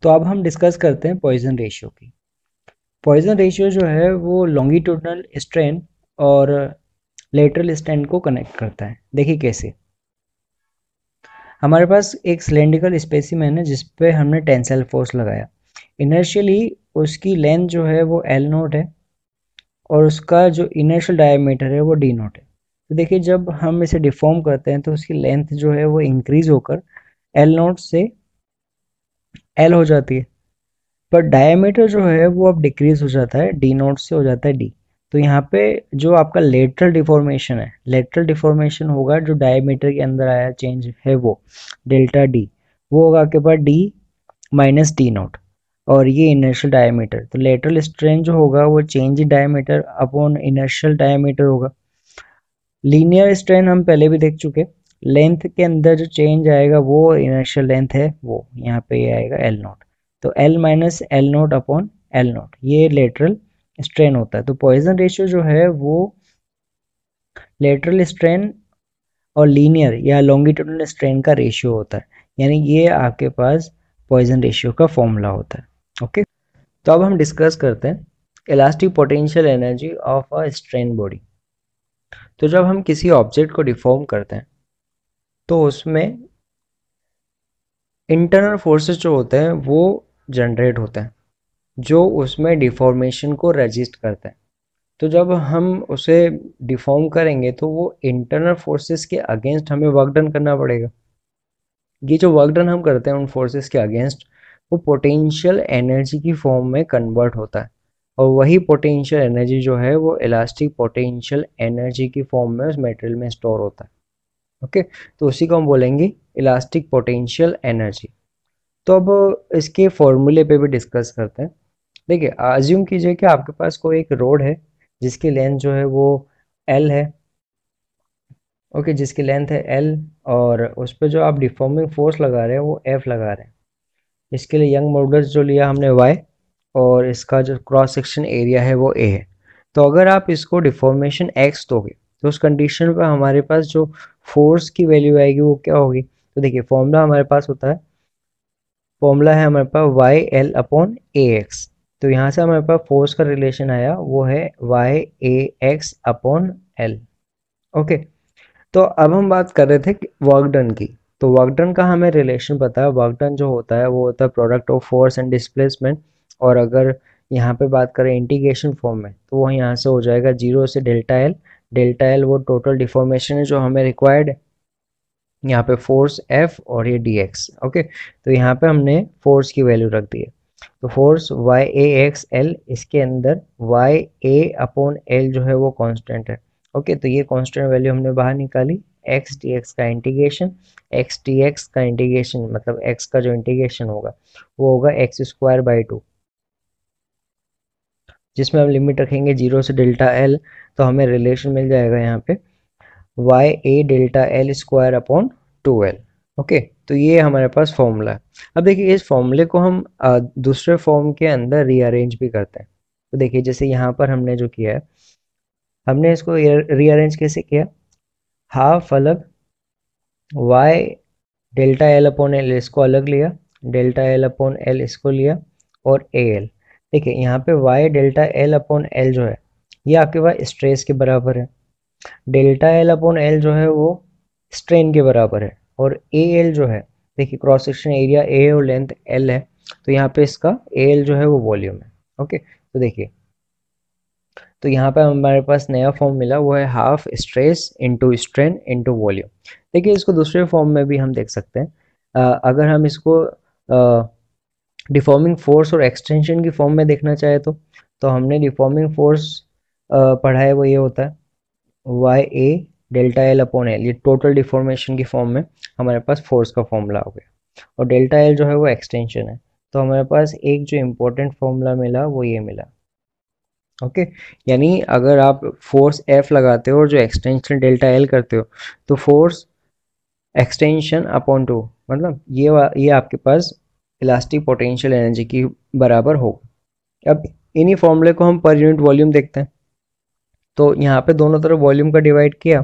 तो अब हम डिस्कस करते हैं पॉइजन रेशियो की। पॉइजन रेशियो जो है वो लॉन्गिट्यूडनल स्ट्रेन और लेटरल स्ट्रेन को कनेक्ट करता है। देखिए कैसे। हमारे पास एक सिलेंड्रिकल स्पेसिमेन है जिस पे हमने टेंसाइल फोर्स लगाया। इनर्शियली उसकी लेंथ जो है वो एल नोट है और उसका जो इनर्शियल डायमीटर है वो डी नोट है। तो देखिए जब हम इसे डिफॉर्म करते हैं तो उसकी लेंथ जो है वो इंक्रीज होकर एल नोट से एल हो जाती है, पर डायमीटर जो है वो अब डिक्रीज हो जाता है, डी नोट से हो जाता है डी। तो यहाँ पे जो आपका लेटरल डिफॉर्मेशन है, लेटरल डिफॉर्मेशन होगा जो डायमीटर के अंदर आया चेंज है वो डेल्टा डी, वो होगा आपके पास डी माइनस डी नोट। और ये इनर्शियल डायमीटर, तो लेटरल स्ट्रेन जो होगा वो change in diameter upon inertial diameter होगा। लीनियर स्ट्रेन हम पहले भी देख चुके, लेंथ के अंदर जो चेंज आएगा वो इनर्शियल लेंथ है, वो यहाँ पे ये आएगा एल नोट। तो L minus L naught upon L note, ये लेटरल स्ट्रेन होता है। तो पॉइजन रेशियो जो है वो लेटरल स्ट्रेन और लीनियर या लॉन्गिट्यूडनल स्ट्रेन का रेशियो होता है, यानी ये आपके पास पॉइजन रेशियो का फॉर्मूला होता है। ओके, तो अब हम डिस्कस करते हैं elastic potential energy of a strain body. तो जब हम किसी ऑब्जेक्ट को डिफॉर्म करते हैं तो उसमें इंटरनल फोर्सेस जो होते हैं वो जनरेट होते हैं जो उसमें डिफॉर्मेशन को रजिस्ट करते हैं। तो जब हम उसे डिफॉर्म करेंगे तो वो इंटरनल फोर्सेस के अगेंस्ट हमें वर्क डन करना पड़ेगा। ये जो वर्क डन हम करते हैं उन फोर्सेस के अगेंस्ट, वो पोटेंशियल एनर्जी की फॉर्म में कन्वर्ट होता है, और वही पोटेंशियल एनर्जी जो है वो इलास्टिक पोटेंशियल एनर्जी की फॉर्म में उस मटेरियल में स्टोर होता है। ओके, तो उसी को हम बोलेंगे इलास्टिक पोटेंशियल एनर्जी। तो अब इसके फॉर्मूले पे भी डिस्कस करते हैं। देखिए, अज्यूम कीजिए कि आपके पास कोई एक रोड है जिसकी लेंथ जो है वो एल है। ओके, जिसकी लेंथ है एल, और उस पर जो आप डिफॉर्मिंग फोर्स लगा रहे हैं वो एफ लगा रहे हैं। इसके लिए यंग मॉडुलस जो लिया हमने वाई, और इसका जो क्रॉस सेक्शन एरिया है वो ए है। तो अगर आप इसको डिफॉर्मेशन एक्स दोगे तो उस कंडीशन पर हमारे पास जो फोर्स की वैल्यू आएगी वो क्या होगी। तो देखिए फॉर्मूला हमारे पास होता है, फॉर्मूला है हमारे पास वाई एल अपॉन ए एक्स। तो यहाँ से हमारे पास फोर्स का रिलेशन आया वो है वाई ए एक्स अपॉन एल। ओके, तो अब हम बात कर रहे थे वर्क डन की। तो वर्क डन का हमें रिलेशन पता है, वर्क डन जो होता है वो होता है product of force and displacement. और अगर यहाँ पे बात करें इंटीग्रेशन फॉर्म में तो वो यहाँ से हो जाएगा जीरो से डेल्टा एल। डेल्टा एल वो टोटल डिफॉर्मेशन है जो हमें रिक्वायर्ड है, यहाँ पे फोर्स एफ और ये डी एक्स। ओके, तो यहाँ पे हमने फोर्स की वैल्यू रख दी है। तो फोर्स वाई ए एक्स एल, इसके अंदर वाई ए अपॉन एल जो है वो कांस्टेंट है। ओके, तो ये कांस्टेंट वैल्यू हमने बाहर निकाली। एक्स डी एक्स का इंटीग्रेशन, एक्स डी एक्स का इंटीग्रेशन मतलब एक्स का जो इंटीग्रेशन होगा वो होगा एक्स स्क्वायर बाई टू, जिसमें हम लिमिट रखेंगे जीरो से डेल्टा एल। तो हमें रिलेशन मिल जाएगा यहाँ पे Y A delta L square upon two L. Okay, तो ये हमारे पास फॉर्मूला है। अब देखिए इस फॉर्मूले को हम दूसरे फॉर्म के अंदर रीअरेंज भी करते हैं। तो देखिए जैसे यहाँ पर हमने जो किया है, हमने इसको रीअरेंज कैसे किया, हाफ अलग Y delta L upon L इसको अलग लिया, डेल्टा एल अपॉन एल इसको लिया, और ए एल। देखिए यहाँ पे Y delta L upon L जो है ये आपके पास स्ट्रेस के बराबर है, डेल्टा एल अपॉन एल जो है वो स्ट्रेन के बराबर है, और ए एल जो है, देखिए क्रॉस सेक्शन एरिया ए और लेंथ एल है, तो यहाँ पे इसका ए एल जो है वो वॉल्यूम है। ओके, तो देखिए, तो यहाँ पे हमारे पास नया फॉर्म मिला वो है half stress into strain into volume. देखिए इसको दूसरे फॉर्म में भी हम देख सकते हैं। अगर हम इसको डिफॉर्मिंग फोर्स और एक्सटेंशन की फॉर्म में देखना चाहे तो हमने डिफॉर्मिंग फोर्स पढ़ा है, वो ये होता है Y A delta L upon L, ये टोटल डिफॉर्मेशन की फॉर्म में हमारे पास फोर्स का फॉर्मूला हो गया, और डेल्टा एल जो है वो एक्सटेंशन है। तो हमारे पास एक जो इम्पोर्टेंट फॉर्मूला मिला वो ये मिला। ओके, यानी अगर आप फोर्स एफ लगाते हो और जो एक्सटेंशन डेल्टा एल करते हो तो फोर्स एक्सटेंशन अपॉन टू, मतलब ये आपके पास इलास्टिक पोटेंशियल एनर्जी की बराबर होगा। अब इन्हीं फॉर्मूले को हम पर यूनिट वॉल्यूम देखते हैं। तो यहाँ पे दोनों तरफ वॉल्यूम का डिवाइड किया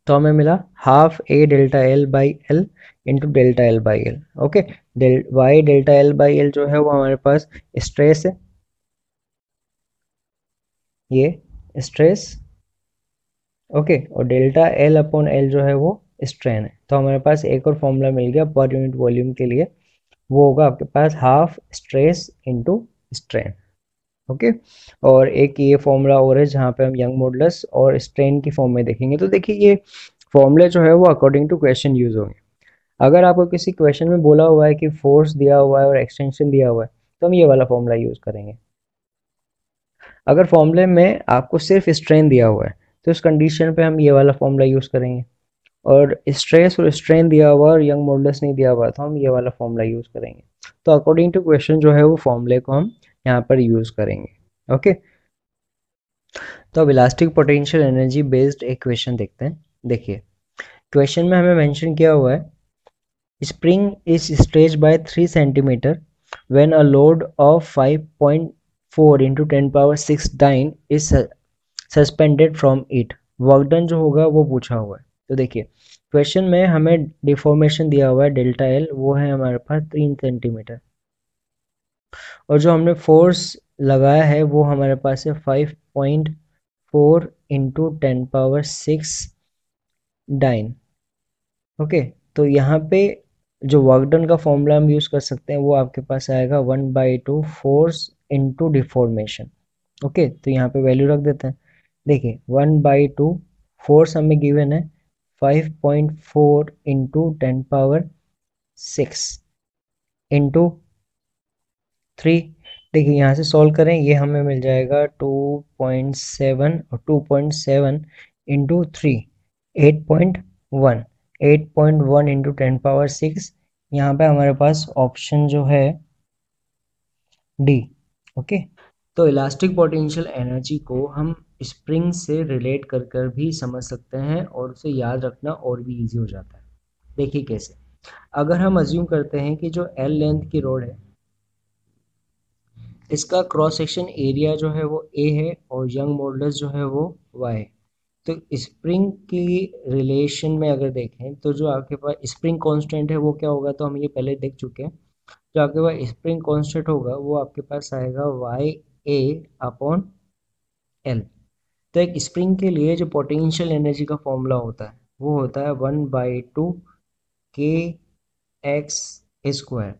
तो हमें मिला half a delta L by L into delta L by L. Okay, Y delta L by L जो है वो हमारे पास स्ट्रेस है, ये स्ट्रेस। ओके, और डेल्टा एल अपॉन एल जो है वो स्ट्रेन है। तो हमारे पास एक और फॉर्मूला मिल गया पर यूनिट वॉल्यूम के लिए, वो होगा आपके पास half stress into strain. Okay, और एक ये फॉर्मूला और है जहाँ पे हम यंग मॉडुलस और स्ट्रेन की फॉर्म में देखेंगे। तो देखिए ये फॉर्मूले जो है वो अकॉर्डिंग टू क्वेश्चन यूज होंगे। अगर आपको किसी क्वेश्चन में बोला हुआ है कि फोर्स दिया हुआ है और एक्सटेंशन दिया हुआ है तो हम ये वाला फॉर्मूला यूज करेंगे। अगर फॉर्मूले में आपको सिर्फ स्ट्रेन दिया हुआ है तो इस कंडीशन पे हम ये वाला फॉर्मूला यूज करेंगे, और स्ट्रेस और स्ट्रेन दिया हुआ और यंग मॉडुलस नहीं दिया हुआ तो हम ये वाला फॉर्मूला यूज करेंगे। तो अकॉर्डिंग टू क्वेश्चन जो है वो फॉर्मूले को हम यहाँ पर यूज करेंगे। ओके, तो अब इलास्टिक पोटेंशियल एनर्जी बेस्ड एक क्वेश्चन देखते हैं। देखिए क्वेश्चन में हमें मेंशन किया हुआ है spring is stretched by 3 centimeter when a load of 5.4 into 10 power 6 dyne is suspended from it। Work done जो होगा वो पूछा हुआ है। तो देखिए क्वेश्चन में हमें डिफॉर्मेशन दिया हुआ है डेल्टा एल, वो है हमारे पास 3 सेंटीमीटर, और जो हमने फोर्स लगाया है वो हमारे पास है 5.4 इंटू 10 पावर 6 डाइन। ओके, तो यहाँ पे जो वर्क डन का फॉर्मूला हम यूज कर सकते हैं वो आपके पास आएगा 1/2 फोर्स इंटू डिफॉर्मेशन। ओके, तो यहाँ पे वैल्यू रख देते हैं। देखिए 1/2 फोर्स हमें गिवन है 5.4 इंटू 10 पावर 6 इंटू 3। देखिए यहाँ से सॉल्व करें, ये हमें मिल जाएगा 2.7, और 2.7 इंटू 3 8.1, 8.1 इंटू 10 पावर 6। यहाँ पे हमारे पास ऑप्शन जो है डी। ओके, तो इलास्टिक पोटेंशियल एनर्जी को हम स्प्रिंग से रिलेट कर कर भी समझ सकते हैं और उसे याद रखना और भी इजी हो जाता है। देखिए कैसे, अगर हम अज्यूम करते हैं कि जो एल लेंथ की रोड है इसका क्रॉस सेक्शन एरिया जो है वो ए है और यंग मॉडुलस जो है वो वाई है। तो स्प्रिंग की रिलेशन में अगर देखें तो जो आपके पास स्प्रिंग कांस्टेंट है वो क्या होगा, तो हम ये पहले देख चुके हैं। जो आपके पास स्प्रिंग कांस्टेंट होगा वो आपके पास आएगा वाई ए अपॉन एल। तो एक स्प्रिंग के लिए जो पोटेंशियल एनर्जी का फॉर्मूला होता है वो होता है 1/2 kx²।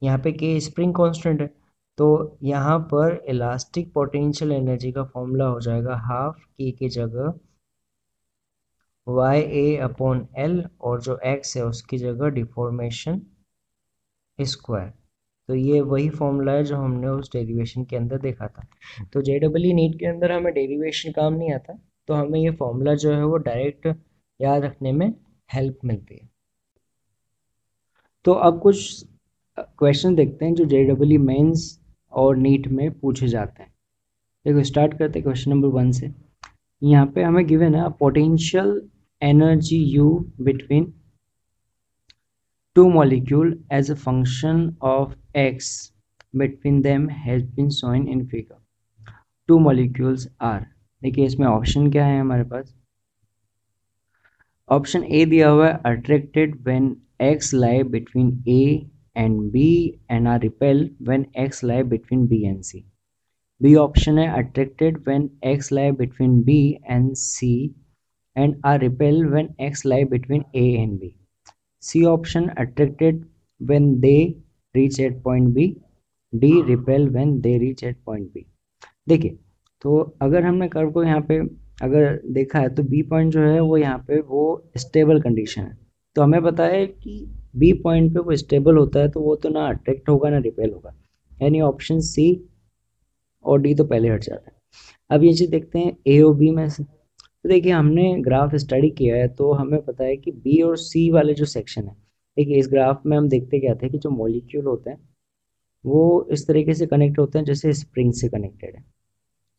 यहाँ पे के स्प्रिंग कांस्टेंट है, तो यहाँ पर इलास्टिक पोटेंशियल एनर्जी का फॉर्मूला हो जाएगा हाफ के की जगह वाई ए अपॉन एल, और जो एक्स है उसकी जगह डिफॉर्मेशन स्क्वायर। तो ये वही फॉर्मूला है जो हमने उस डेरिवेशन के अंदर देखा था। तो जेडब्ल्यू नीट के अंदर हमें डेरिवेशन काम नहीं आता, तो हमें ये फॉर्मूला जो है वो डायरेक्ट याद रखने में हेल्प मिलती है। तो अब कुछ क्वेश्चन देखते हैं जो जेडब्ल्यू मेंस और नीट में पूछे जाते हैं। देखो स्टार्ट करते हैं क्वेश्चन नंबर 1 से। यहाँ पे हमें गिवन है potential energy you between two molecule as a function of x between them has been shown in figure। two molecules are, देखिए इसमें ऑप्शन क्या है हमारे पास। ऑप्शन ए दिया हुआ है attracted when x lie between a and b and are repelled when x lie between b and c। B option है attracted when x lie between b and c and are repelled when x lie between a and b। C option attracted when they reach at point B, D repel when they reach at point B। देखिए तो अगर हमने curve को यहाँ पे अगर देखा है तो B पॉइंट जो है वो यहाँ पे वो स्टेबल कंडीशन है। तो हमें पता है कि B पॉइंट पे वो स्टेबल होता है तो वो तो ना अट्रैक्ट होगा ना रिपेल होगा, यानी ऑप्शन C और D तो पहले हट जाता है। अब ये चीज़ देखते हैं A और B में से। तो देखिए हमने ग्राफ स्टडी किया है तो हमें पता है कि बी और सी वाले जो सेक्शन है, देखिए इस ग्राफ में हम देखते क्या थे कि जो मॉलिक्यूल होते हैं वो इस तरीके से कनेक्ट होते हैं जैसे स्प्रिंग से कनेक्टेड है।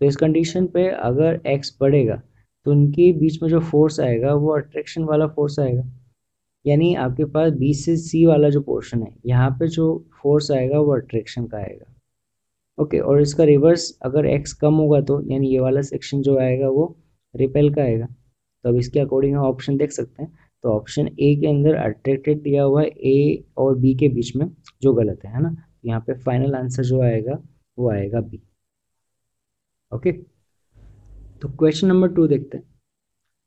तो इस कंडीशन पे अगर एक्स बढ़ेगा तो उनके बीच में जो फोर्स आएगा वो अट्रैक्शन वाला फोर्स आएगा, यानी आपके पास बी से सी वाला जो पोर्शन है यहाँ पे जो फोर्स आएगा वो अट्रैक्शन का आएगा। ओके, और इसका रिवर्स अगर एक्स कम होगा तो यानी ये वाला सेक्शन जो आएगा वो रिपेल का आएगा। तो अब इसके अकॉर्डिंग हम ऑप्शन देख सकते हैं। तो ऑप्शन ए के अंदर अट्रैक्टेड दिया हुआ है ए और बी के बीच में, जो गलत है ना। यहाँ पे फाइनल आंसर जो आएगा वो आएगा बी। ओके, तो क्वेश्चन नंबर 2 देखते हैं।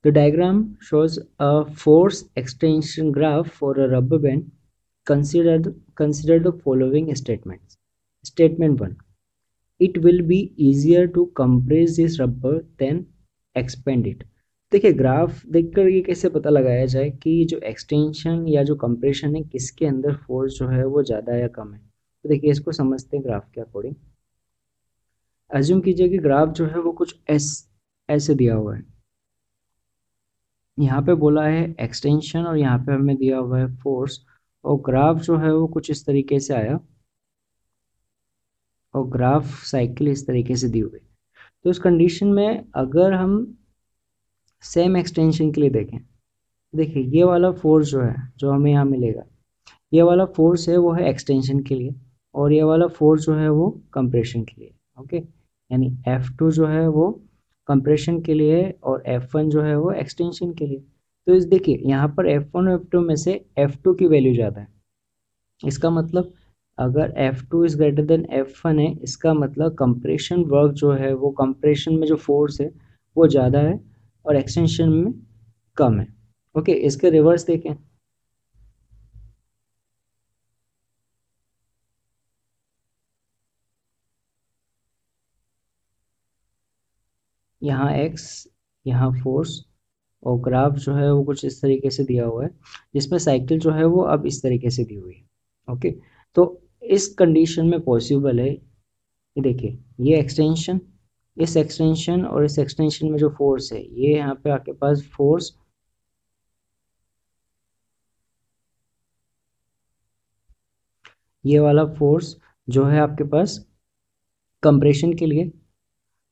The diagram shows a force extension graph for a rubber band. Consider the following statements. Statement 1. It will be easier to compress this rubber than expand it. देखिए graph देखकर ये कैसे पता लगाया जाए कि जो एक्सटेंशन या जो कंप्रेशन है किसके अंदर फोर्स जो है वो ज़्यादा या कम है। तो देखिए इसको समझते हैं ग्राफ के अकॉर्डिंग। एज्यूम कीजिए कि ग्राफ जो है वो कुछ ऐसे दिया हुआ है। यहाँ पे बोला है एक्सटेंशन और यहाँ पे हमें दिया हुआ है फोर्स, और ग्राफ जो है वो कुछ इस तरीके से आया और ग्राफ साइकिल इस तरीके से दी हुई। तो इस कंडीशन में अगर हम सेम एक्सटेंशन के लिए देखें, देखिए ये वाला फोर्स जो है जो हमें यहाँ मिलेगा, ये वाला फोर्स है वो है एक्सटेंशन के लिए, और ये वाला फोर्स जो है वो कंप्रेशन के लिए। ओके, यानी F2 जो है वो कंप्रेशन के लिए और F1 जो है वो एक्सटेंशन के लिए। तो इस देखिए यहाँ पर F1 और F2 में से F2 की वैल्यू ज़्यादा है। इसका मतलब अगर F2 is greater than F1 है, इसका मतलब कंप्रेशन वर्क जो है वो कंप्रेशन में जो फोर्स है वो ज़्यादा है और एक्सटेंशन में कम है। ओके, इसके रिवर्स देखें। यहाँ x, यहाँ फोर्स, और ग्राफ जो है वो कुछ इस तरीके से दिया हुआ है, जिसमें साइकिल जो है वो अब इस तरीके से दी हुई है। ओके, तो इस कंडीशन में पॉसिबल है, ये देखिए ये एक्सटेंशन, इस एक्सटेंशन और इस एक्सटेंशन में जो फोर्स है, ये यहाँ पे आपके पास फोर्स, ये वाला फोर्स जो है आपके पास कंप्रेशन के लिए,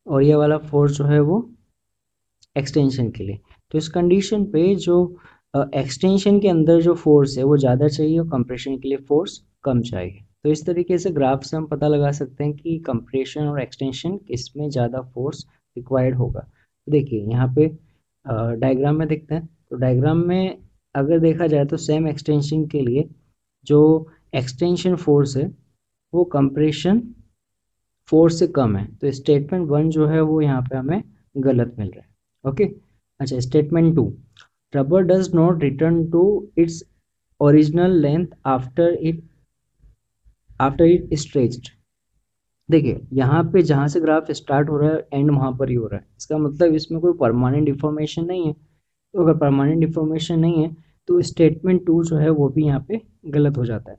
और ये वाला फोर्स जो है वो एक्सटेंशन के लिए। तो इस कंडीशन पे जो एक्सटेंशन के अंदर जो फोर्स है वो ज़्यादा चाहिए और कंप्रेशन के लिए फोर्स कम चाहिए। तो इस तरीके से ग्राफ से हम पता लगा सकते हैं कि कंप्रेशन और एक्सटेंशन किस में ज़्यादा फोर्स रिक्वायर्ड होगा। तो देखिए यहाँ पे डायग्राम में देखते हैं। तो डायग्राम में अगर देखा जाए तो सेम एक्सटेंशन के लिए जो एक्सटेंशन फोर्स है वो कंप्रेशन फोर्स से कम है। तो स्टेटमेंट 1 जो है वो यहाँ पे हमें गलत मिल रहा है। ओके, अच्छा statement 2, rubber does not return to its original length after it stretched. देखिए यहाँ पे जहाँ से ग्राफ स्टार्ट हो रहा है एंड वहाँ पर ही हो रहा है, इसका मतलब इसमें कोई परमानेंट डिफॉर्मेशन नहीं है। तो अगर परमानेंट डिफॉर्मेशन नहीं है तो स्टेटमेंट 2 जो है वो भी यहाँ पे गलत हो जाता है।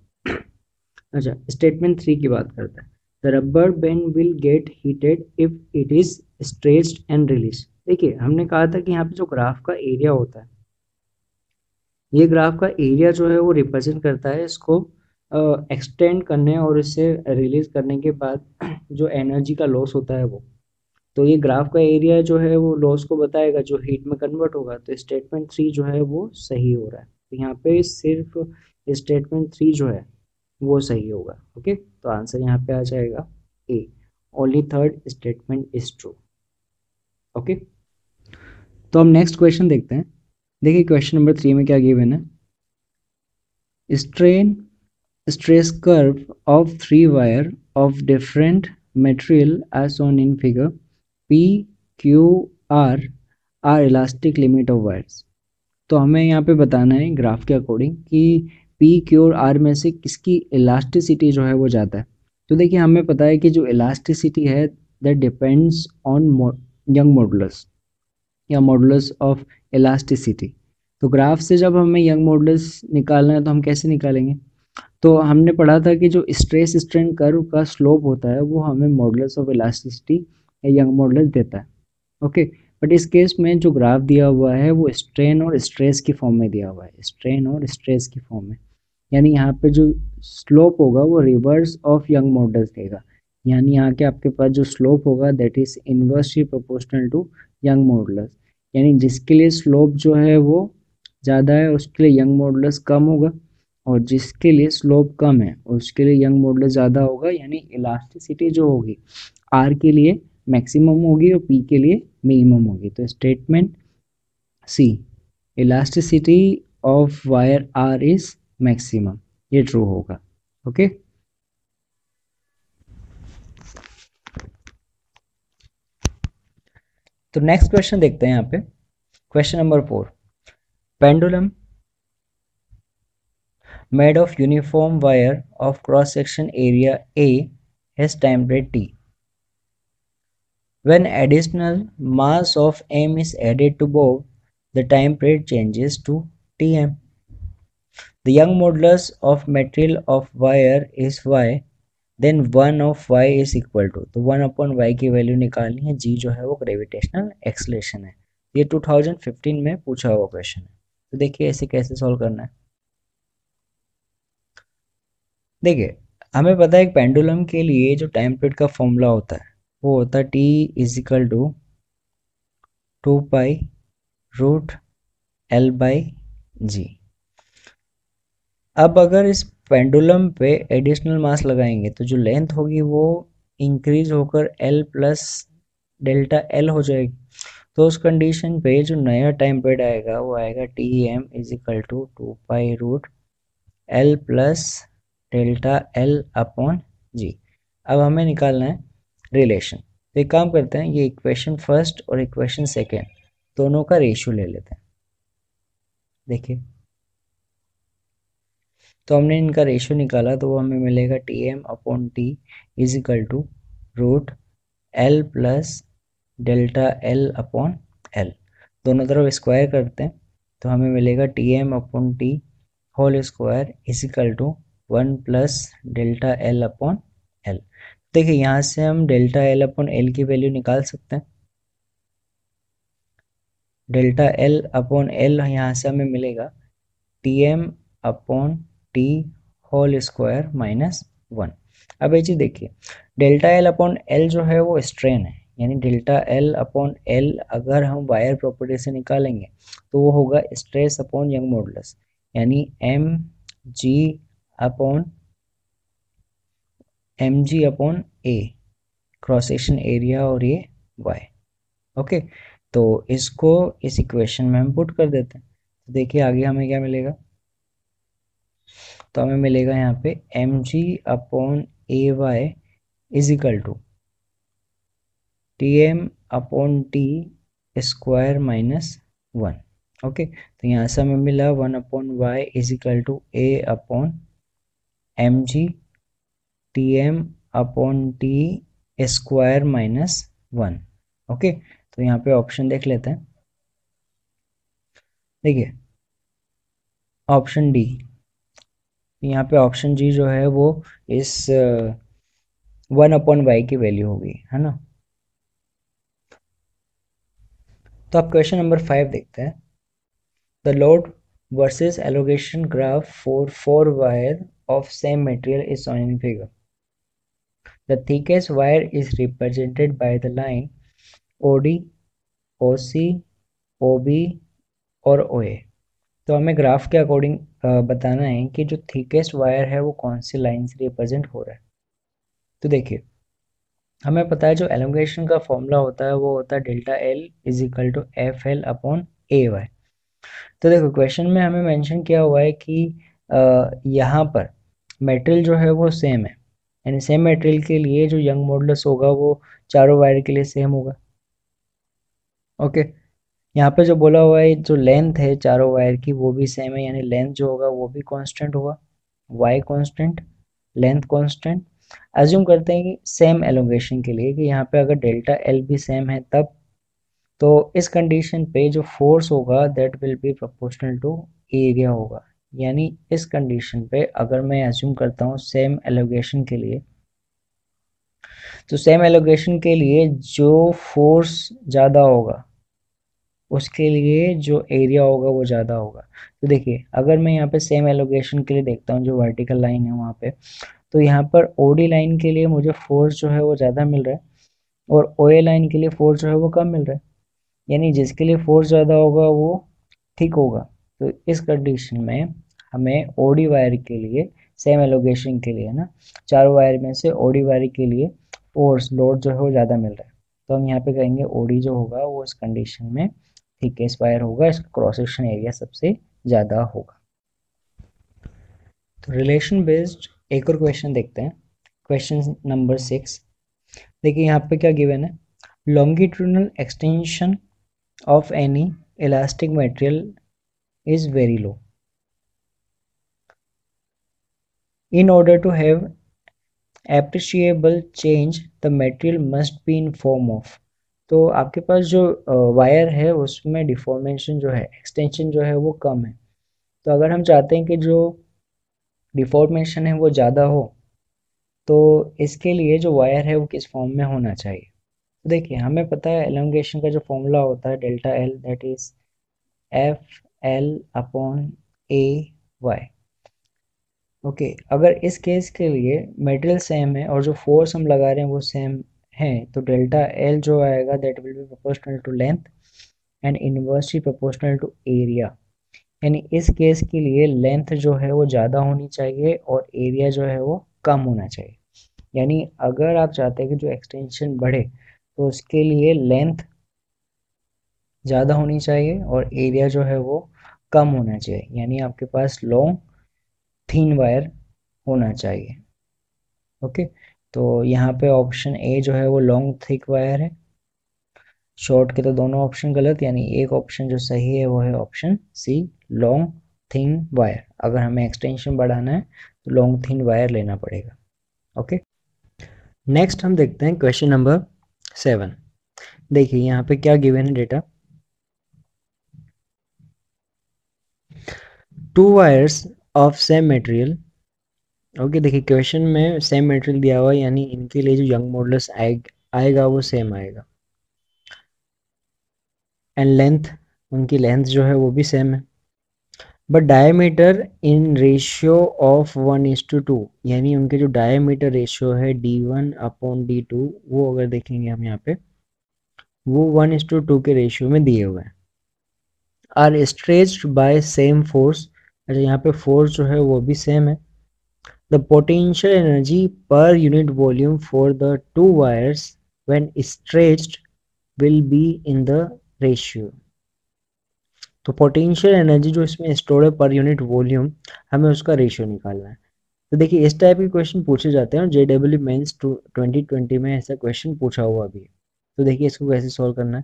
अच्छा स्टेटमेंट 3 की बात करते हैं। The rubber band will get heated if it is stretched and release. देखिए हमने कहा था कि यहाँ पे जो ग्राफ का एरिया होता है, ये ग्राफ का एरिया जो है वो रिप्रेजेंट करता है इसको एक्सटेंड करने और इसे रिलीज करने के बाद जो एनर्जी का लॉस होता है वो। तो ये ग्राफ का एरिया जो है वो लॉस को बताएगा जो हीट में कन्वर्ट होगा। तो स्टेटमेंट 3 जो है वो सही हो रहा है। तो यहाँ पे सिर्फ स्टेटमेंट 3 जो है वो सही होगा। ओके, तो आंसर यहाँ पे आ जाएगा A, only third statement is true. Okay, तो हम नेक्स्ट क्वेश्चन देखते हैं। देखिए क्वेश्चन नंबर 3 में क्या गिवन है। Strain stress curve of three wire of different material as shown in figure. P, Q, R are elastic limit of wires. तो हमें यहाँ पे बताना है ग्राफ के अकॉर्डिंग कि P, Q और R में से किसकी इलास्टिसिटी जो है वो ज़्यादा है। तो देखिए हमें पता है कि जो इलास्टिसिटी है that depends on young modulus या मॉडुलस ऑफ इलास्टिसिटी। तो ग्राफ से जब हमें यंग मॉडुलस निकालना है तो हम कैसे निकालेंगे। तो हमने पढ़ा था कि जो स्ट्रेस स्ट्रेन कर्व का स्लोप होता है वो हमें मॉडुलस ऑफ इलास्टिसिटी या यंग मॉडुलस देता है। ओके, बट इस केस में जो ग्राफ दिया हुआ है वो स्ट्रेन और स्ट्रेस की फॉर्म में दिया हुआ है, स्ट्रेन और स्ट्रेस की फॉर्म में। यानी यहाँ पे जो स्लोप होगा वो रिवर्स ऑफ यंग मॉडुलस देगा। यानी यहाँ के आपके पास जो स्लोप होगा that is inversely proportional to Young modulus. यानी जिसके लिए स्लोप जो है वो ज़्यादा है उसके लिए यंग मॉडुलस कम होगा, और जिसके लिए स्लोप कम है उसके लिए यंग मॉडुलस ज़्यादा होगा। यानी इलास्टिसिटी जो होगी आर के लिए मैक्सिमम होगी और पी के लिए मिनिमम होगी। तो statement C, elasticity of wire R is maximum, ये ट्रू होगा। ओके, तो नेक्स्ट क्वेश्चन देखते हैं यहाँ पे, question number 4। Pendulum made of uniform wire of cross section area A has time rate T. When additional mass of M is added to both, the time rate changes to Tm. The Young modulus of material of wire is Y, then 1 of Y is equal to, तो 1 upon Y की value निकालनी है, G जो है वो gravitational acceleration है। ये 2015 में पूछा हुआ क्वेश्चन है। तो देखिए इसे कैसे सॉल्व करना है। देखिए हमें पता है एक पेंडुलम के लिए जो टाइम पीरियड का फॉर्मूला होता है वो होता है T is equal to 2 pi root L by G. अब अगर इस पेंडुलम पे एडिशनल मास लगाएंगे तो जो लेंथ होगी वो इंक्रीज होकर L प्लस डेल्टा L हो जाएगी। तो उस कंडीशन पे जो नया टाइम पीरियड आएगा वो आएगा T M is equal to 2 pi root L plus delta L upon G. अब हमें निकालना है रिलेशन। तो एक काम करते हैं, ये इक्वेशन फर्स्ट और इक्वेशन सेकेंड दोनों का रेशियो ले लेते हैं। देखिए तो हमने इनका रेशियो निकाला तो वो हमें मिलेगा T M upon T is equal to root L plus delta L upon L. दोनों तरफ स्क्वायर करते हैं तो हमें मिलेगा T M upon T whole square is equal to 1 plus delta L upon L. देखिए यहाँ से हम डेल्टा एल अपॉन एल की वैल्यू निकाल सकते हैं। डेल्टा एल अपॉन एल यहाँ से हमें मिलेगा T M upon T whole square minus 1। अब ये चीज़ देखिए, डेल्टा एल अपॉन एल जो है वो स्ट्रेन है, यानी डेल्टा एल अपॉन एल अगर हम वायर प्रॉपर्टी से निकालेंगे तो वो होगा स्ट्रेस अपॉन यंग मॉडुलस, यानी एम जी अपॉन ए क्रॉस सेक्शन एरिया और ये वाई। ओके, तो इसको इस इक्वेशन में हम पुट कर देते हैं। तो देखिए आगे हमें क्या मिलेगा, तो हमें मिलेगा यहाँ पे M G upon A Y is equal to T M upon T square minus 1। Okay, तो यहाँ से हमें मिला 1 upon Y is equal to A upon M G T M upon T square minus 1। Okay, तो यहाँ पे option देख लेते हैं। देखिए ऑप्शन डी, यहाँ पे ऑप्शन जी जो है वो इस 1 अपॉन वाई की वैल्यू होगी, है ना। तो आप क्वेश्चन नंबर 5 देखते हैं। The load versus allocation graph for 4 wire of same material is shown in figure. The thickest wire is represented by the line OD, OC, OB और OA। तो हमें ग्राफ के अकॉर्डिंग बताना है कि जो थिकेस्ट वायर है वो कौन सी लाइन से रिप्रेजेंट हो रहा है। तो देखिए हमें पता है जो एलोंगेशन का फॉर्मूला होता है वो होता है delta L is equal to F L upon A Y. तो देखो क्वेश्चन में हमें मेंशन किया हुआ है कि यहाँ पर मटेरियल जो है वो सेम है, यानी सेम मटेरियल के लिए जो यंग मॉडुलस होगा वो चारों वायर के लिए सेम होगा। ओके, यहाँ पे जो बोला हुआ है जो लेंथ है चारों वायर की वो भी सेम है, यानी लेंथ जो होगा वो भी कांस्टेंट होगा, Y constant length constant. Assume करते हैं कि सेम एलोंगेशन के लिए कि यहाँ पे अगर डेल्टा एल भी सेम है तब, तो इस कंडीशन पे जो फोर्स होगा that will be proportional to area होगा। यानी इस कंडीशन पे अगर मैं अज्यूम करता हूँ सेम एलोगेशन के लिए, तो सेम एलोगेशन के लिए जो फोर्स ज़्यादा होगा उसके लिए जो एरिया होगा वो ज़्यादा होगा। तो देखिए अगर मैं यहाँ पे सेम एलोगेशन के लिए देखता हूँ जो वर्टिकल लाइन है वहाँ पे, तो यहाँ पर ओडी लाइन के लिए मुझे फोर्स जो है वो ज़्यादा मिल रहा है और ओए लाइन के लिए फोर्स जो है वो कम मिल रहा है, यानी जिसके लिए फोर्स ज़्यादा होगा वो ठीक होगा। तो इस कंडीशन में हमें ओडी वायर के लिए सेम एलोगेशन के लिए ना चारों वायर में से ओडी वायर के लिए फोर्स लोड जो है वो ज़्यादा मिल रहा है, तो हम यहाँ पे कहेंगे ओडी जो होगा वो इस कंडीशन में थिकेस्ट वायर होगा, इसका क्रॉस सेक्शन एरिया सबसे ज़्यादा होगा। तो रिलेशन बेस्ड एक और क्वेश्चन देखते हैं, क्वेश्चन नंबर 6। देखिए यहाँ पे क्या गिवन है, longitudinal extension of any elastic material is very low. In order to have appreciable change the material must be in form of। तो आपके पास जो वायर है उसमें डिफॉर्मेशन जो है, एक्सटेंशन जो है वो कम है। तो अगर हम चाहते हैं कि जो डिफॉर्मेशन है वो ज़्यादा हो, तो इसके लिए जो वायर है वो किस फॉर्म में होना चाहिए। तो देखिए हमें पता है एलोंगेशन का जो फॉर्मूला होता है delta L, that is F L upon A Y. Okay, अगर इस केस के लिए मटेरियल सेम है और जो फोर्स हम लगा रहे हैं वो सेम है, तो डेल्टा एल जो आएगा that will be proportional to length and inversely proportional to area. यानी इस केस के लिए लेंथ जो है वो ज़्यादा होनी चाहिए और एरिया जो है वो कम होना चाहिए। यानी अगर आप चाहते हैं कि जो एक्सटेंशन बढ़े तो उसके लिए लेंथ ज़्यादा होनी चाहिए और एरिया जो है वो कम होना चाहिए। यानी आपके पास लॉन्ग थिन वायर होना चाहिए। ओके, तो यहाँ पे ऑप्शन ए जो है वो लॉन्ग थिक वायर है। शॉर्ट के तो दोनों ऑप्शन गलत, यानी एक ऑप्शन जो सही है वो है option C, long thin wire. अगर हमें एक्सटेंशन बढ़ाना है तो लॉन्ग थिन वायर लेना पड़ेगा। ओके, नेक्स्ट हम देखते हैं क्वेश्चन नंबर 7। देखिए यहाँ पे क्या गिवन है data, to wires of same material. Okay, देखिए क्वेश्चन में सेम मटेरियल दिया हुआ है, यानी इनके लिए जो यंग मॉडुलस आएगा वो सेम आएगा, एंड लेंथ, उनकी लेंथ जो है वो भी सेम है, but diameter in ratio of 1:2। यानी उनके जो डायमीटर रेशियो है d1/d2, वो अगर देखेंगे हम यहाँ पे वो 1:2 के रेशियो में दिए हुए हैं। Are stretched by same force, अच्छा यहाँ पे फोर्स जो है वो भी सेम है। The potential energy per unit volume for the two wires when stretched will be in the ratio. तो पोटेंशियल एनर्जी जो इसमें स्टोर है पर यूनिट वॉल्यूम, हमें उसका रेशियो निकालना है। तो देखिए इस टाइप के क्वेश्चन पूछे जाते हैं और JEE मेंस 2020 में ऐसा क्वेश्चन पूछा हुआ भी है। तो देखिए इसको कैसे सॉल्व करना है।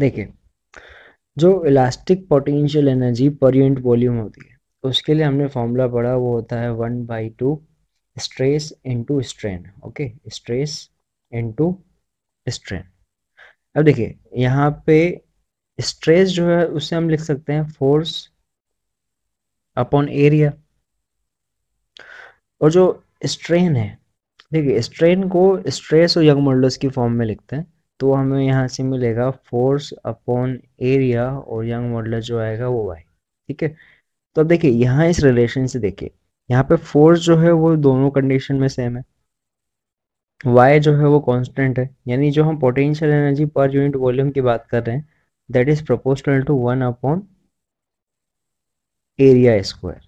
देखिए जो elastic potential energy per unit volume होती है उसके लिए हमने फॉर्मूला पढ़ा, वो होता है 1/2 stress into strain. Okay, stress into strain. अब देखिए यहाँ पे स्ट्रेस जो है उससे हम लिख सकते हैं फोर्स अपॉन एरिया, और जो स्ट्रेन है, देखिए स्ट्रेन को स्ट्रेस और यंग मॉडुलस की फॉर्म में लिखते हैं, तो हमें यहाँ से मिलेगा फोर्स अपॉन एरिया और यंग मॉडुलस जो आएगा वो वाई। ठीक है, तो अब देखिए यहाँ इस रिलेशन से देखिए, यहाँ पे फोर्स जो है वो दोनों कंडीशन में सेम है, वाई जो है वो कांस्टेंट है, यानी जो हम potential energy per unit volume की बात कर रहे हैं that is proportional to 1 upon area square,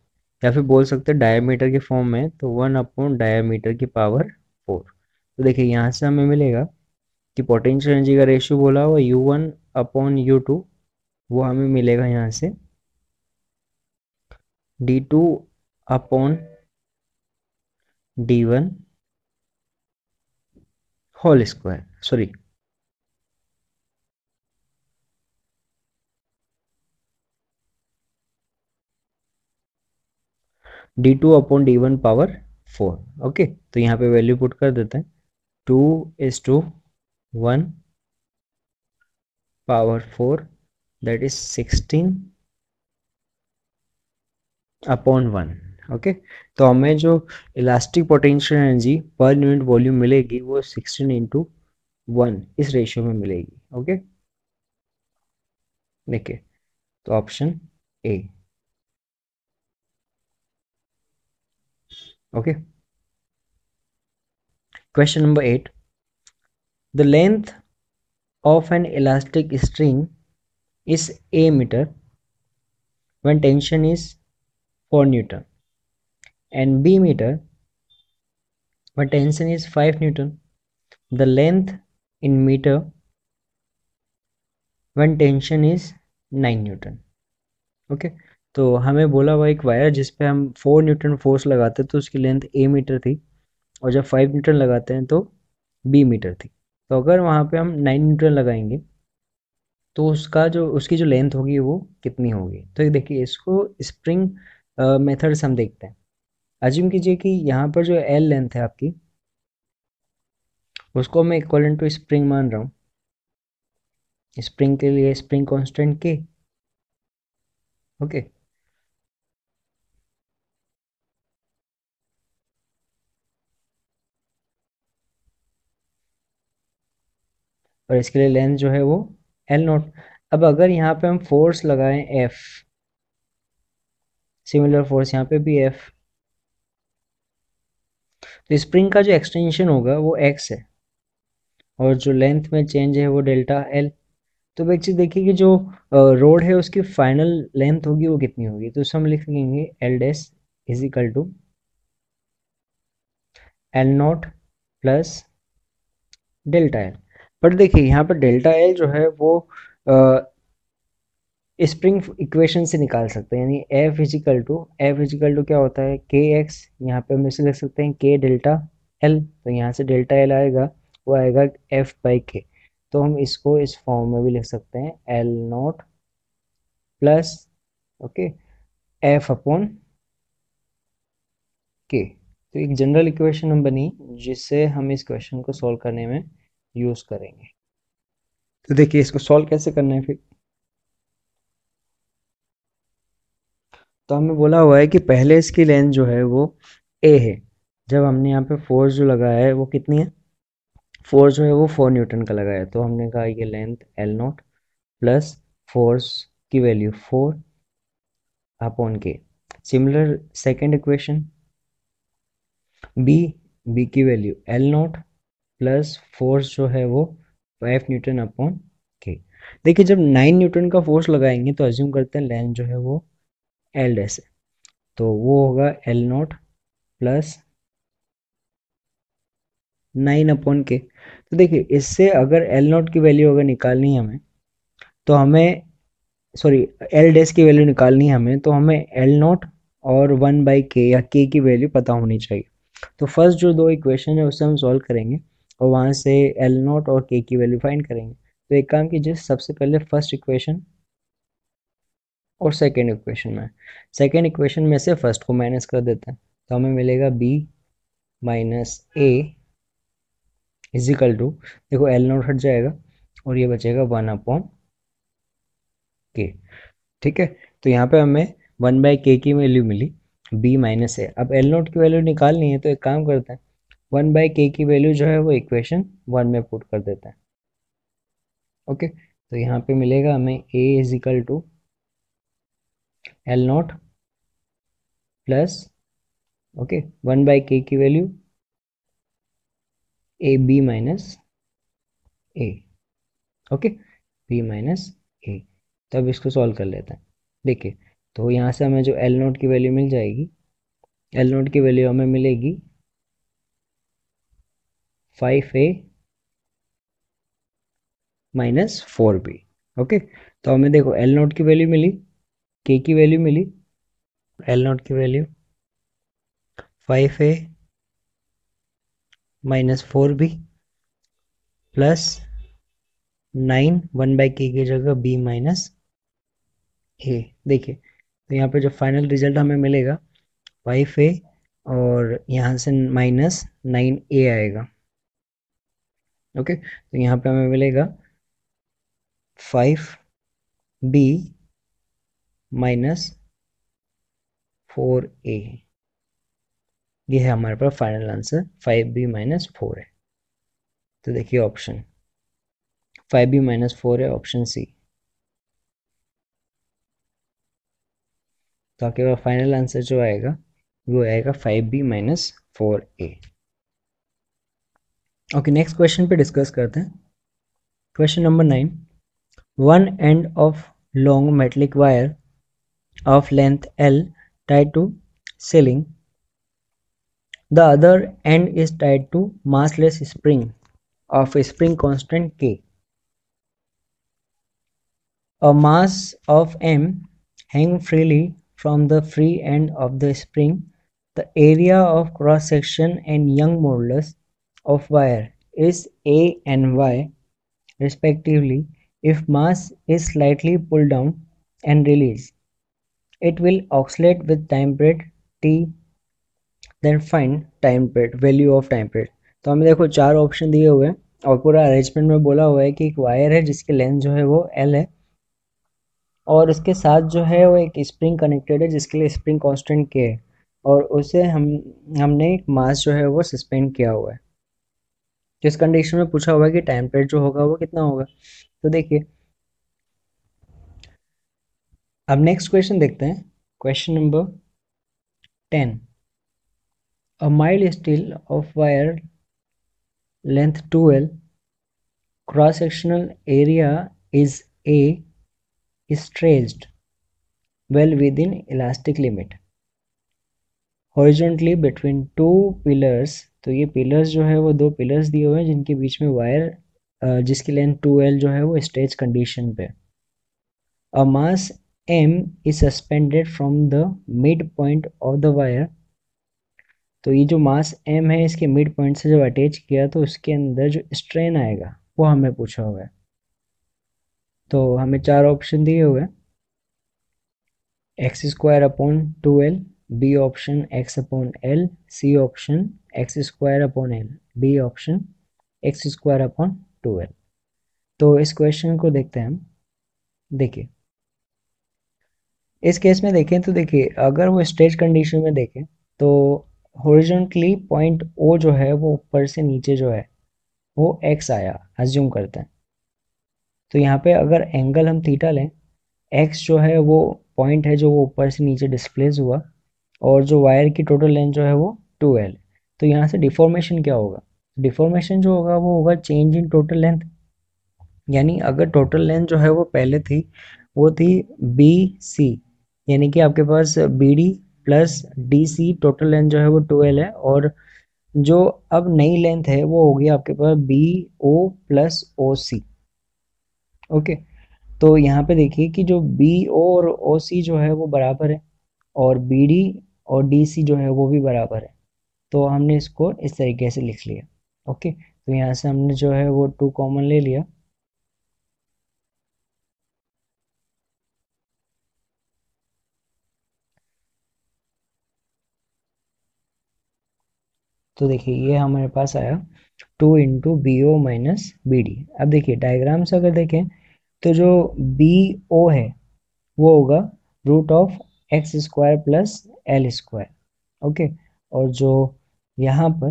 या फिर बोल सकते हैं डायमीटर के फॉर्म में तो 1 अपॉन डायमीटर की पावर 4। तो देखिए यहाँ से हमें मिलेगा कि पोटेंशियल एनर्जी का रेशियो बोला हुआ U1/U2, वो हमें मिलेगा यहाँ से D2/D1 whole square, sorry D2/D1 power 4। Okay, तो यहाँ पे वैल्यू पुट कर देते हैं, 2:1 पावर 4 दैट इज 16/1। ओके, तो हमें जो elastic potential energy per unit volume मिलेगी वो 16:1 इस रेशियो में मिलेगी। ओके, देखिए तो option A. Okay, question number 8। The length of N elastic string is a meter when tension is 4 Newton, and b meter when tension is 5 Newton. The length in meter when tension is 9 Newton. Okay, तो हमें बोला हुआ एक wire जिस पे हम 4 Newton force लगाते तो उसकी लेंथ a मीटर थी, और जब 5 न्यूटन लगाते हैं तो b मीटर थी। तो अगर वहाँ पे हम 9 न्यूटन लगाएंगे तो उसकी जो लेंथ होगी वो कितनी होगी। तो ये देखिए, इसको स्प्रिंग मेथड से हम देखते हैं। अज्यूम कीजिए कि यहाँ पर जो एल लेंथ है आपकी, उसको मैं इक्वल टू स्प्रिंग मान रहा हूँ। स्प्रिंग के लिए स्प्रिंग कांस्टेंट के। ओके, और इसके लिए लेंथ जो है वो एल नॉट। अब अगर यहाँ पे हम फोर्स लगाएं एफ, सिमिलर फोर्स यहाँ पे भी एफ, तो स्प्रिंग का जो एक्सटेंशन होगा वो एक्स है, और जो लेंथ में चेंज है वो डेल्टा एल। तो एक चीज़ देखिए कि जो रोड है उसकी फाइनल लेंथ होगी वो कितनी होगी। तो उसमें हम लिख लेंगे L dash is equal to L not plus delta L. But देखिए यहाँ पर डेल्टा एल जो है वो स्प्रिंग इक्वेशन से निकाल सकते हैं, यानी एफ इजिकल टू क्या होता है, के एक्स। यहाँ पे हम इसे लिख सकते हैं के डेल्टा एल। तो यहाँ से डेल्टा एल आएगा, वो आएगा एफ बाई के। तो हम इसको इस फॉर्म में भी लिख सकते हैं L not plus, okay, F upon के। तो एक जनरल इक्वेशन हम बनी जिससे हम इस क्वेश्चन को सॉल्व करने में यूज करेंगे। तो देखिए इसको सॉल्व कैसे करना है फिर। तो हमें बोला हुआ है कि पहले इसकी लेंथ जो है वो ए है। जब हमने यहाँ पे फोर्स जो लगाया है वो कितनी है, फोर्स जो है वो 4 न्यूटन का लगाया है। तो हमने कहा ये length L not plus force की वैल्यू 4 अपॉन के। Similar second equation B, B की value L not plus force जो है वो 5 न्यूटन अपॉन के। देखिए जब 9 न्यूटन का फोर्स लगाएंगे तो अज्यूम करते हैं लेंथ जो है वो एल डैश है, तो वो होगा एल नॉट प्लस 9 अपॉन के। तो देखिए इससे अगर एल नॉट की वैल्यू अगर निकालनी है हमें, तो हमें, सॉरी, एल डैश की वैल्यू निकालनी है हमें, तो हमें एल नॉट और 1/k या के की वैल्यू पता होनी चाहिए। तो फर्स्ट जो दो इक्वेशन है उससे हम सॉल्व करेंगे, और वहाँ से एल नॉट और के की वैल्यू फाइंड करेंगे। तो एक काम कीजिए, सबसे पहले फर्स्ट इक्वेशन और सेकेंड इक्वेशन में से फर्स्ट को माइनस कर देते हैं। तो हमें मिलेगा B minus A is equal to, देखो एल नॉट हट जाएगा और ये बचेगा 1/k। ठीक है, तो यहाँ पे हमें 1/k की वैल्यू मिली b माइनस ए। अब एल नॉट की वैल्यू निकालनी है तो एक काम करते हैं, 1/k की वैल्यू जो है वो इक्वेशन 1 में पुट कर देते हैं। ओके, तो यहाँ पे मिलेगा हमें a equal to L not plus, okay, 1/k की value A B minus A. Okay, B minus A. तो अब इसको सॉल्व कर लेते हैं। देखिए, तो यहाँ से हमें जो एल नोट की वैल्यू मिल जाएगी, एल नोट की वैल्यू हमें मिलेगी 5a माइनस 4b। ओके, तो हमें देखो एल नोट की वैल्यू मिली, के की वैल्यू मिली, एल नोट की value 5a minus 4b plus 9, 1/k की जगह b माइनस ए। देखिए, तो यहाँ पे जो फाइनल रिजल्ट हमें मिलेगा 5a, और यहाँ से माइनस 9a आएगा। ओके, तो यहाँ पे हमें मिलेगा 5b माइनस 4a। ये है हमारे पास फाइनल आंसर, 5b माइनस 4 है। तो देखिए ऑप्शन 5b माइनस 4 है, ऑप्शन सी। तो आपके पास फाइनल आंसर जो आएगा वो आएगा 5b minus 4a। Okay, next question पे डिस्कस करते हैं। Question number 9, one end of long metallic wire of length L tied to ceiling. The other end is tied to massless spring of a spring constant K. A mass of m hang freely from the free end of the spring. The area of cross section and Young modulus of wire is A and Y respectively. If mass is slightly pulled down and released, it will oscillate with time period t. Then find time period, value of time period. तो हमें देखो चार option दिए हुए हैं और पूरा arrangement में बोला हुआ है कि एक वायर है जिसकी लेंथ जो है वो L है और उसके साथ जो है वो एक स्प्रिंग कनेक्टेड है जिसके लिए स्प्रिंग कांस्टेंट K है और उसे हमने एक मास जो है वो सस्पेंड किया हुआ है। जिस कंडीशन में पूछा हुआ है कि टाइम पीरियड जो होगा वो कितना होगा। तो देखिए अब नेक्स्ट क्वेश्चन देखते हैं, question number 10। A mild steel of wire length 2L, cross sectional area is A, is stretched well within elastic limit horizontally between two pillars। तो ये पिलर्स जो है वो दो पिलर्स दिए हुए हैं जिनके बीच में वायर जिसकी लेंथ 2L जो है वो स्ट्रेच कंडीशन पे। A mass M is suspended from the midpoint of the wire। तो ये जो मास M है इसके मिड पॉइंट से जब अटैच किया तो उसके अंदर जो स्ट्रेन आएगा वो हमें पूछा हुआ है। तो हमें चार ऑप्शन दिए हुए हैं, X square upon 2L, B option X upon L, C option X square upon L, D option X square upon 2L। तो इस क्वेश्चन को देखते हैं हम। देखिए इस केस में देखें तो देखिए अगर वो स्ट्रेच कंडीशन में देखें तो हॉरिजॉन्टली पॉइंट ओ जो है वो ऊपर से नीचे जो है वो एक्स आया अज्यूम करते हैं। तो यहाँ पे अगर एंगल हम थीटा लें, एक्स जो है वो पॉइंट है जो वो ऊपर से नीचे डिस्प्लेस हुआ और जो वायर की टोटल लेंथ जो है वो 2L। तो यहाँ से डिफॉर्मेशन क्या होगा, डिफॉर्मेशन जो होगा वो होगा चेंज इन टोटल लेंथ। यानी अगर टोटल लेंथ जो है वो पहले थी वो थी बी सी, यानी कि आपके पास B D plus D C total length जो है वो 2L है और जो अब नई लेंथ है वो होगी आपके पास बी ओ प्लस ओ सी। ओके, तो यहाँ पे देखिए कि जो बी ओ और ओ सी जो है वो बराबर है और बी डी और डी सी जो है वो भी बराबर है। तो हमने इसको इस तरीके से लिख लिया। ओके, तो यहाँ से हमने जो है वो 2 कॉमन ले लिया। तो देखिए ये हमारे पास आया 2 into B O minus B D. अब देखिए डायग्राम से अगर देखें तो जो बी ओ है वो होगा root of X square plus L square. Okay, और जो यहाँ पर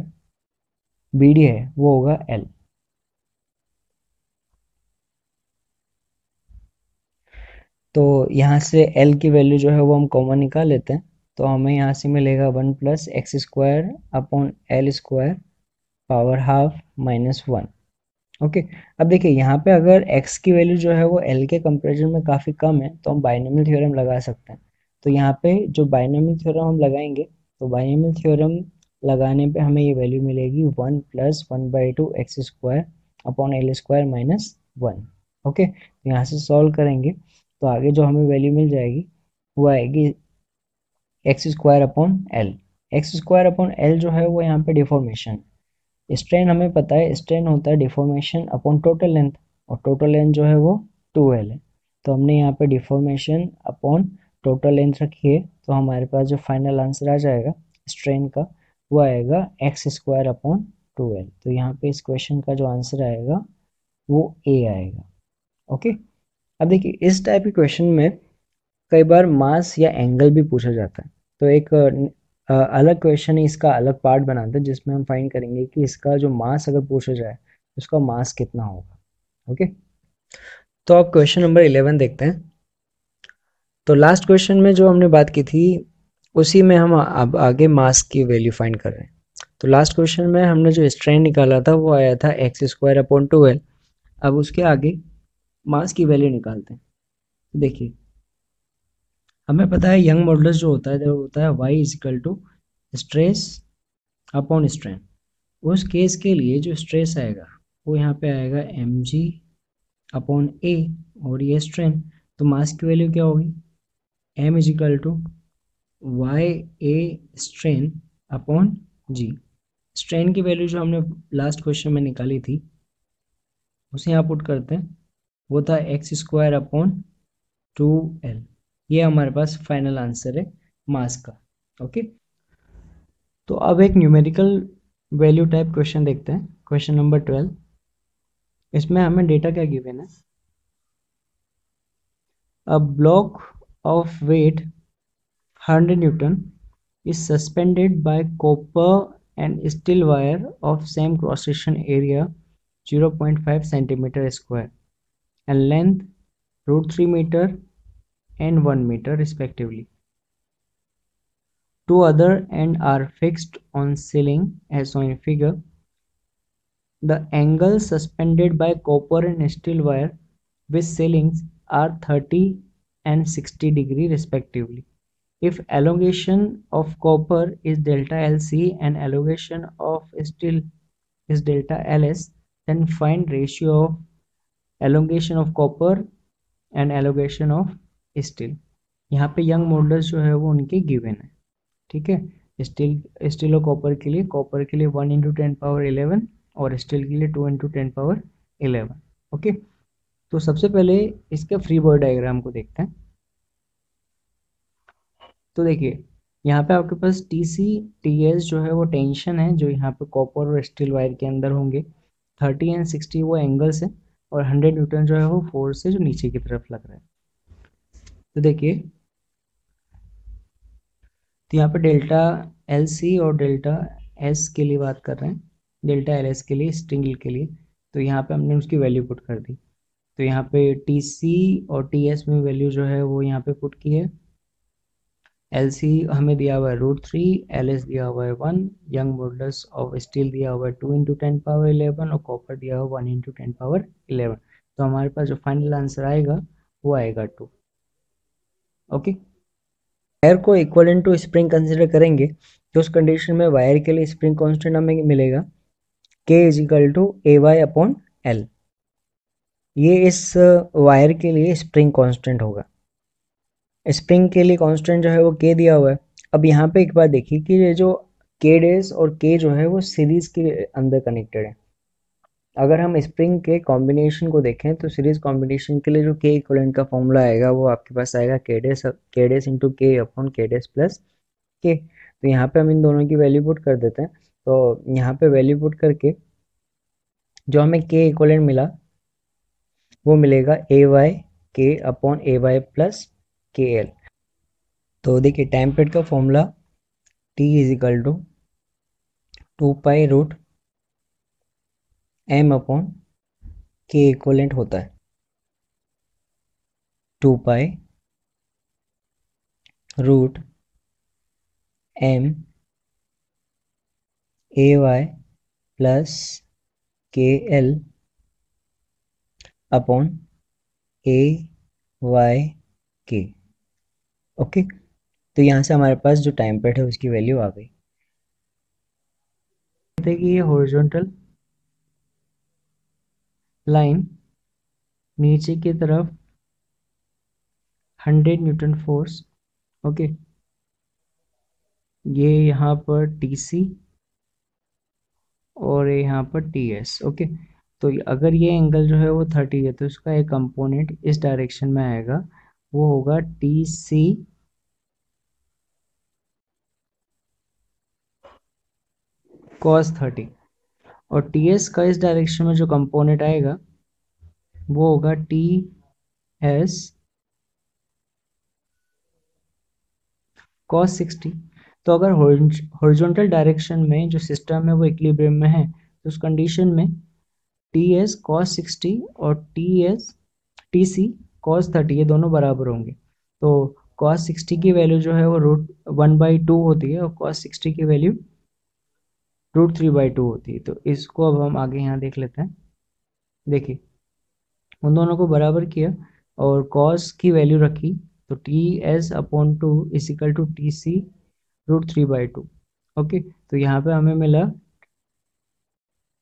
बी डी है वो होगा एल। तो यहाँ से एल की वैल्यू जो है वो हम कॉमन निकाल लेते हैं। तो हमें यहाँ से मिलेगा 1 plus x square upon L square power half minus 1। Okay, अब देखिए यहाँ पे अगर x की वैल्यू जो है वो l के कंपेरिजन में काफ़ी कम है तो हम बाइनोमियल थ्योरम लगा सकते हैं। तो यहाँ पे जो बाइनोमियल थ्योरम हम लगाएंगे तो बाइनोमियल थ्योरम लगाने पे हमें ये वैल्यू मिलेगी 1 plus 1/2 x square upon L square minus 1। Okay, तो यहाँ से सॉल्व करेंगे तो आगे जो हमें वैल्यू मिल जाएगी वो आएगी x square upon L. X square upon L जो है वो यहाँ पे डिफॉर्मेशन, स्ट्रेन हमें पता है स्ट्रेन होता है डिफॉर्मेशन अपॉन टोटल लेंथ और टोटल लेंथ जो है वो 2L है। तो हमने यहाँ पे डिफॉर्मेशन अपॉन टोटल लेंथ रखी है तो हमारे पास जो फाइनल आंसर आ जाएगा स्ट्रेन का वो आएगा एक्स स्क्वायर अपॉन 2L। तो यहाँ पे इस क्वेश्चन का जो आंसर आएगा वो ए आएगा। ओके, अब देखिए इस टाइप के क्वेश्चन में कई बार मास या एंगल भी पूछा जाता है। तो एक अलग क्वेश्चन है, इसका अलग पार्ट बनाते हैं जिसमें हम फाइंड करेंगे कि इसका जो मास अगर पूछा जाए तो उसका मास कितना होगा। ओके, तो अब क्वेश्चन नंबर 11 देखते हैं। तो लास्ट क्वेश्चन में जो हमने बात की थी उसी में हम अब आगे मास की वैल्यू फाइंड कर रहे हैं। तो लास्ट क्वेश्चन में हमने जो स्ट्रेन निकाला था वो आया था एक्स स्क्वायर अपॉन 2L। अब उसके आगे मास की वैल्यू निकालते हैं। तो देखिए हमें पता है यंग मॉडुलस जो होता है वो होता है y is equal to stress upon strain. उस केस के लिए जो स्ट्रेस आएगा वो यहाँ पे आएगा mg अपॉन ए और ये स्ट्रेन। तो मास की वैल्यू क्या होगी, m is equal to Y A strain upon G. Strain की वैल्यू जो हमने लास्ट क्वेश्चन में निकाली थी उसे यहाँ पुट करते हैं, वो था एक्स स्क्वायर अपॉन 2l। ये हमारे पास फाइनल आंसर है मास का। ओके, तो अब एक न्यूमेरिकल वैल्यू टाइप क्वेश्चन देखते हैं, क्वेश्चन नंबर 12। इसमें हमें डेटा क्या गिवन है, a block of weight 100 Newton is suspended by copper and steel wire of same cross section area 0.5 centimeter square and length √3 meter and 1 meter respectively. Two other ends are fixed on ceiling as shown in figure. The angles suspended by copper and steel wire with ceilings are 30 and 60 degree respectively. If elongation of copper is delta LC and elongation of steel is delta LS, then find ratio of elongation of copper and elongation of steel. यहाँ पे young models जो है वो उनके given है, ठीक है। Steel और कॉपर के लिए 1 × 10⁻11 और स्टील के लिए 2 × 10⁻11। ओके, तो सबसे पहले इसके फ्री बॉडी डायग्राम को देखते हैं। तो देखिए यहाँ पे आपके पास टी सी टी एस जो है वो टेंशन है जो यहाँ पे कॉपर और स्टील वायर के अंदर होंगे, 30 एंड 60 वो एंगल्स है और 100 न्यूटन जो है वो फोर्स है जो नीचे की तरफ लग रहा है। तो देखिए, तो यहाँ पे डेल्टा एल सी और डेल्टा एस के लिए बात कर रहे हैं, डेल्टा एल एस के लिए, स्ट्रिंग के लिए। तो यहाँ पे हमने उसकी वैल्यू पुट कर दी। तो यहाँ पे टी सी और टी एस में वैल्यू जो है वो यहाँ पे पुट की है। एल सी हमें दिया हुआ है √3, एल एस दिया हुआ है 1, यंग मॉडल्स ऑफ स्टील दिया हुआ है 2 × 10⁻11 और कॉपर दिया हुआ 1 × 10⁻11। तो हमारे पास जो फाइनल आंसर आएगा वो आएगा 2। ओके, वायर को इक्वलेंट टू स्प्रिंग कंसिडर करेंगे तो उस कंडीशन में वायर के लिए स्प्रिंग कांस्टेंट हमें मिलेगा K = AY/L। ये इस वायर के लिए स्प्रिंग कांस्टेंट होगा। स्प्रिंग के लिए कांस्टेंट जो है वो K दिया हुआ है। अब यहाँ पे एक बात देखिए कि ये जो K डेज और K जो है वो सीरीज के अंदर कनेक्टेड है। अगर हम स्प्रिंग के कॉम्बिनेशन को देखें तो सीरीज कॉम्बिनेशन के लिए जो K इक्वलेंट का फॉर्मूला आएगा वो आपके पास आएगा K days × K/K days plus K। तो यहाँ पे हम इन दोनों की वैल्यू पुट कर देते हैं। तो यहाँ पे वैल्यू पुट करके जो हमें K इक्वलेंट मिला वो मिलेगा AY/K/AY प्लस KL। तो देखिए टाइम पीरियड का फॉर्मूला T = 2π√M/K इक्वलेंट होता है। 2π√MAY plus KL/AYK। ओके, तो यहाँ से हमारे पास जो टाइम पीरियड है उसकी वैल्यू आ गई। देखिए ये हॉरिजॉन्टल लाइन नीचे की तरफ 100 न्यूटन फोर्स। ओके, ये यहाँ पर टीसी और यहाँ पर टीएस। ओके, तो अगर ये एंगल जो है वो 30 है तो इसका एक कंपोनेंट इस डायरेक्शन में आएगा, वो होगा टी सी cos 30 और टी एस का इस डायरेक्शन में जो कंपोनेंट आएगा वो होगा टी एस cos 60। तो अगर हॉरिजॉन्टल डायरेक्शन में जो सिस्टम है वो इक्विलिब्रियम में है तो उस कंडीशन में टी एस cos 60 और टी सी cos 30 ये दोनों बराबर होंगे। तो cos 60 की वैल्यू जो है वो √1/2 होती है और cos 60 की वैल्यू √3/2 होती है। तो इसको अब हम आगे यहाँ देख लेते हैं। देखिए उन दोनों को बराबर किया और cos की वैल्यू रखी तो TS/2 = TC √3/2। ओके, तो यहाँ पे हमें मिला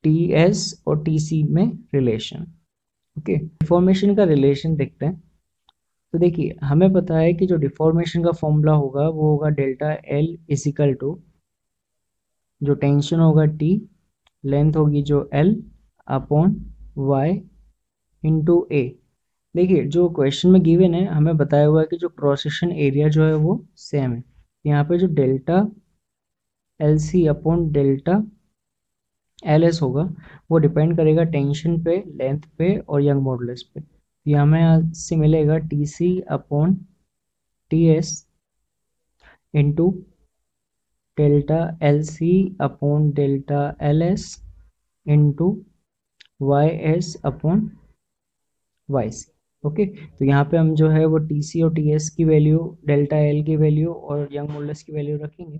TS और TC में रिलेशन। ओके, डिफॉर्मेशन का रिलेशन देखते हैं। तो देखिए हमें पता है कि जो डिफॉर्मेशन का फॉर्मूला होगा वो होगा डेल्टा एल इजिकल टू, जो टेंशन होगा टी, लेंथ होगी जो एल अपॉन वाई इंटू ए। देखिए जो क्वेश्चन में गिवन है हमें बताया हुआ है कि जो क्रॉस सेक्शन एरिया जो है वो सेम है। यहाँ पे जो delta L C upon delta L S होगा वो डिपेंड करेगा टेंशन पे, लेंथ पे और यंग मॉडुलस पे। ये हमें यहाँ से मिलेगा T C upon T S into delta L C upon delta L S into Y S upon Y C. Okay, तो यहाँ पे हम जो है वो टी सी और टी एस की वैल्यू, डेल्टा एल की वैल्यू और यंग मॉडुलस की वैल्यू रखेंगे।